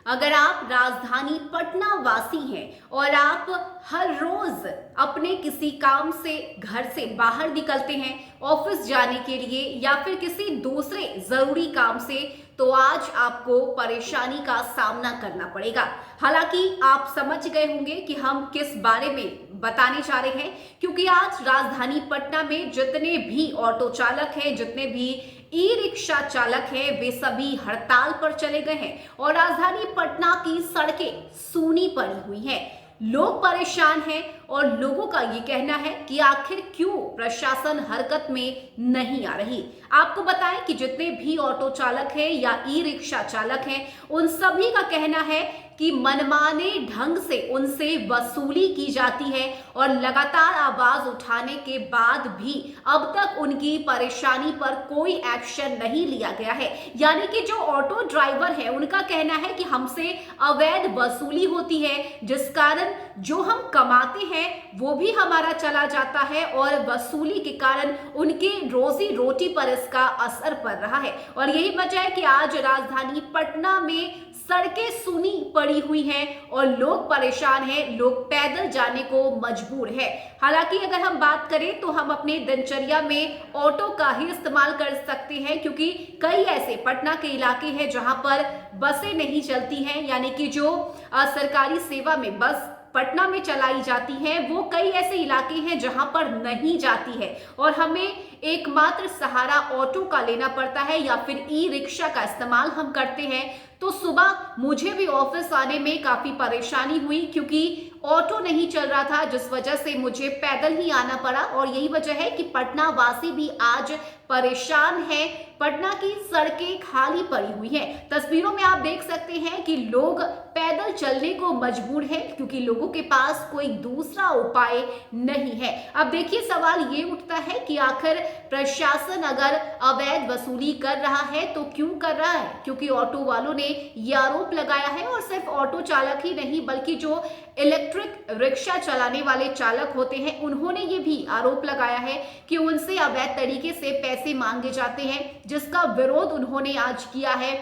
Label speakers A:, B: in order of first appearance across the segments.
A: अगर आप राजधानी पटना वासी हैं और आप हर रोज अपने किसी काम से घर से बाहर निकलते हैं ऑफिस जाने के लिए या फिर किसी दूसरे जरूरी काम से, तो आज आपको परेशानी का सामना करना पड़ेगा। हालांकि आप समझ गए होंगे कि हम किस बारे में बताने जा रहे हैं, क्योंकि आज राजधानी पटना में जितने भी ऑटो चालक हैं, जितने भी ई रिक्शा चालक हैं, वे सभी हड़ताल पर चले गए हैं और राजधानी पटना की सड़कें सूनी पड़ी हुई हैं। लोग परेशान हैं और लोगों का ये कहना है कि आखिर क्यों प्रशासन हरकत में नहीं आ रही। आपको बताएं कि जितने भी ऑटो चालक हैं या ई रिक्शा चालक हैं, उन सभी का कहना है कि मनमाने ढंग से उनसे वसूली की जाती है और लगातार आवाज उठाने के बाद भी अब तक उनकी परेशानी पर कोई एक्शन नहीं लिया गया है। यानी कि जो ऑटो ड्राइवर है उनका कहना है कि हमसे अवैध वसूली होती है, जिस कारण जो हम कमाते हैं वो भी हमारा चला जाता है और वसूली के कारण उनके रोजी रोटी पर इसका असर पड़ रहा है। और यही वजह है कि आज राजधानी पटना में सड़कें सूनी पड़ी हुई हैं और लोग परेशान हैं, लोग पैदल जाने को मजबूर है। हालांकि अगर हम बात करें तो हम अपने दिनचर्या में ऑटो का ही इस्तेमाल कर सकते हैं, क्योंकि कई ऐसे पटना के इलाके हैं जहां पर बसें नहीं चलती हैं, यानी कि जो सरकारी सेवा में बस पटना में चलाई जाती है वो कई ऐसे इलाके हैं जहां पर नहीं जाती है और हमें एकमात्र सहारा ऑटो का लेना पड़ता है या फिर ई रिक्शा का इस्तेमाल हम करते हैं। तो सुबह मुझे भी ऑफिस आने में काफी परेशानी हुई, क्योंकि ऑटो नहीं चल रहा था, जिस वजह से मुझे पैदल ही आना पड़ा। और यही वजह है कि पटना वासी भी आज परेशान हैं। पटना की सड़कें खाली पड़ी हुई हैं। तस्वीरों में आप देख सकते हैं कि लोग पैदल चलने को मजबूर हैं, क्योंकि लोगों के पास कोई दूसरा उपाय नहीं है। अब देखिए, सवाल ये उठता है कि आखिर प्रशासन अगर अवैध वसूली कर रहा है तो क्यों कर रहा है? क्योंकि ऑटो वालों ने ये आरोप लगाया है, और सिर्फ ऑटो चालक ही नहीं बल्कि जो इलेक्ट्रिक रिक्शा चलाने वाले चालक होते हैं उन्होंने ये भी आरोप लगाया है कि उनसे अवैध तरीके से पैसे मांगे जाते हैं, जिसका विरोध उन्होंने आज किया है।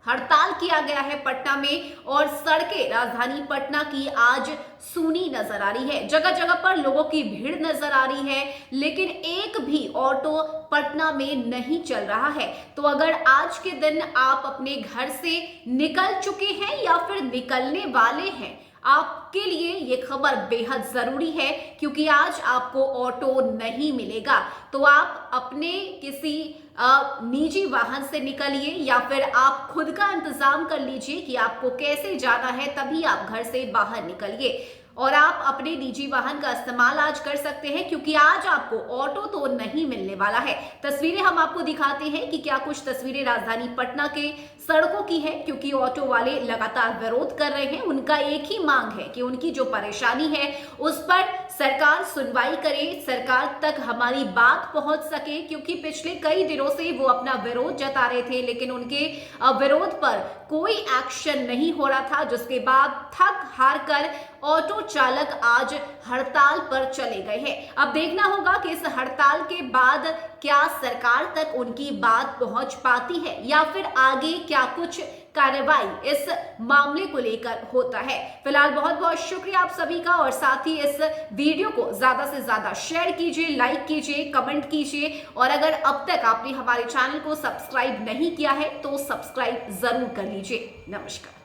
A: हड़ताल किया गया है पटना में और सड़कें राजधानी पटना की आज सूनी नजर आ रही है। जगह जगह पर लोगों की भीड़ नजर आ रही है, लेकिन एक भी ऑटो पटना में नहीं चल रहा है। तो अगर आज के दिन आप अपने घर से निकल चुके हैं या फिर निकलने वाले हैं, आपके लिए ये खबर बेहद जरूरी है, क्योंकि आज आपको ऑटो नहीं मिलेगा। तो आप अपने किसी निजी वाहन से निकलिए या फिर आप खुद का इंतजाम कर लीजिए कि आपको कैसे जाना है, तभी आप घर से बाहर निकलिए। और आप अपने निजी वाहन का इस्तेमाल आज कर सकते हैं, क्योंकि आज आपको ऑटो तो नहीं मिलने वाला है। तस्वीरें हम आपको दिखाते हैं कि क्या कुछ तस्वीरें राजधानी पटना के सड़कों की है, क्योंकि ऑटो वाले लगातार विरोध कर रहे हैं। उनका एक ही मांग है कि उनकी जो परेशानी है उस पर सरकार सुनवाई करे, सरकार तक हमारी बात पहुंच सके, क्योंकि पिछले कई दिनों से वो अपना विरोध जता रहे थे, लेकिन उनके विरोध पर कोई एक्शन नहीं हो रहा था, जिसके बाद थक हार कर ऑटो चालक आज हड़ताल पर चले गए हैं। अब देखना होगा कि इस हड़ताल के बाद क्या सरकार तक उनकी बात पहुंच पाती है या फिर आगे क्या कुछ कार्रवाई इस मामले को लेकर होता है। फिलहाल बहुत बहुत शुक्रिया आप सभी का, और साथ ही इस वीडियो को ज्यादा से ज्यादा शेयर कीजिए, लाइक कीजिए, कमेंट कीजिए, और अगर अब तक आपने हमारे चैनल को सब्सक्राइब नहीं किया है तो सब्सक्राइब जरूर कर लीजिए। नमस्कार।